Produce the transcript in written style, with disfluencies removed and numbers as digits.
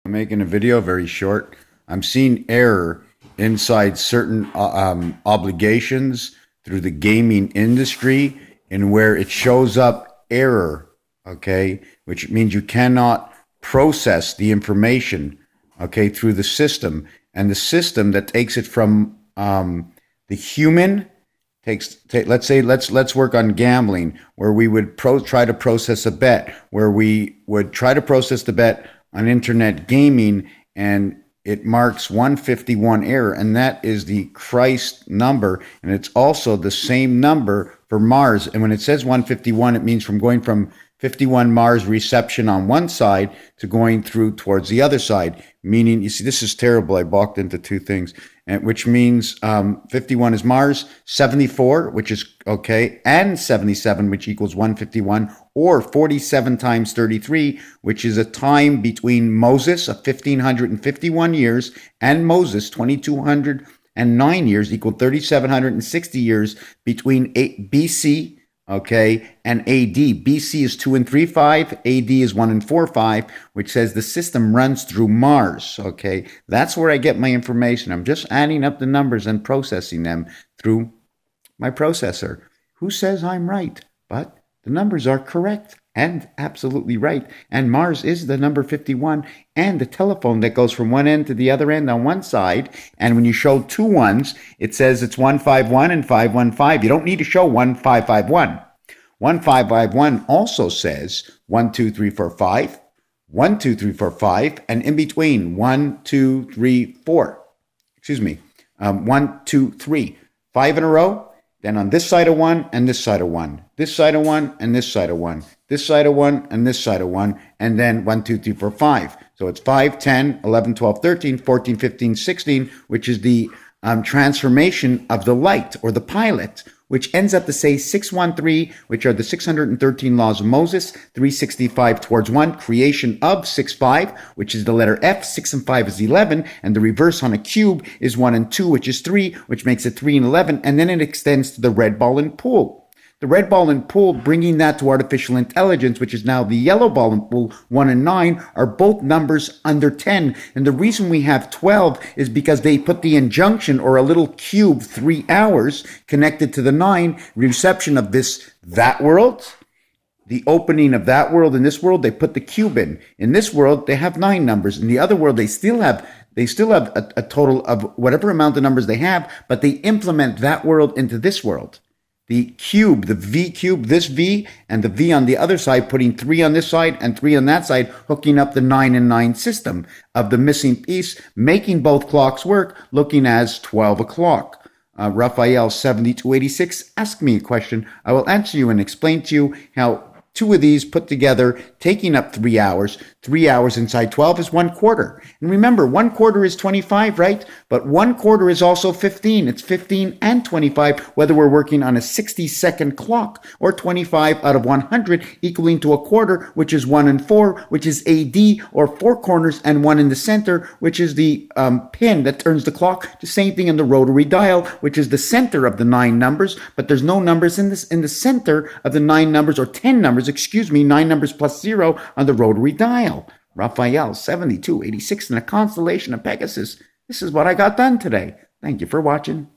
I'm making a video very short. I'm seeing error inside certain obligations through the gaming industry and where it shows up error, okay, which means you cannot process the information, okay, through the system. And the system that takes it from the human let's work on gambling where we would try to process a bet where we would try to process the bet on internet gaming, and it marks 151 error, and that is the Christ number, and it's also the same number for Mars. And when it says 151, it means from going from 51 Mars reception on one side to going through towards the other side. Meaning, you see, this is terrible. I balked into two things, and which means 51 is Mars, 74, which is okay, and 77, which equals 151, or 47 times 33, which is a time between Moses of 1551 years and Moses 2209 years, equal 3760 years between BC, okay, and AD. BC is 2 and 3 5, AD is 1 and 4 5, which says the system runs through Mars, okay. That's where I get my information. I'm just adding up the numbers and processing them through my processor. Who says I'm right? But the numbers are correct and absolutely right. And Mars is the number 51, and the telephone that goes from one end to the other end on one side. And when you show two ones, it says it's 151 and 515. You don't need to show 1551. 1551 also says 1, 2, 3, 4, 5, 1, 2, 3, 4, 5, and in between 1, 2, 3, 4. Excuse me. 1, 2, 3. 5 in a row. Then on this side of 1 and this side of 1, this side of 1 and this side of 1, this side of 1 and this side of 1, and then 1, 2, 3, 4, 5. So it's 5, 10, 11, 12, 13, 14, 15, 16, which is the transformation of the light or the pilot, which ends up to say 613, which are the 613 laws of Moses, 365 towards 1, creation of 65, which is the letter F, 6 and 5 is 11, and the reverse on a cube is 1 and 2, which is 3, which makes it 3 and 11, and then it extends to the red ball and pool. The red ball and pool, bringing that to artificial intelligence, which is now the yellow ball and pool, 1 and 9, are both numbers under 10. And the reason we have 12 is because they put the injunction or a little cube, 3 hours, connected to the 9, reception of that world, the opening of that world. In this world, they put the cube in. In this world, they have 9 numbers. In the other world, they still have a total of whatever amount of numbers they have, but they implement that world into this world. The cube, the V cube, this V, and the V on the other side, putting 3 on this side and 3 on that side, hooking up the 9 and 9 system of the missing piece, making both clocks work, looking as 12 o'clock. Raphael 7286, ask me a question. I will answer you and explain to you how 2 of these put together, taking up 3 hours. 3 hours inside 12 is 1 quarter. And remember, 1 quarter is 25, right? But 1 quarter is also 15. It's 15 and 25, whether we're working on a 60-second clock or 25 out of 100, equaling to a quarter, which is 1 and 4, which is AD, or 4 corners and 1 in the center, which is the pin that turns the clock. The same thing in the rotary dial, which is the center of the 9 numbers, but there's no numbers in the center of the 9 numbers, or 10 numbers, 9 numbers plus 0 on the rotary dial. Raphael 7286 in a constellation of Pegasus. This is what I got done today. Thank you for watching.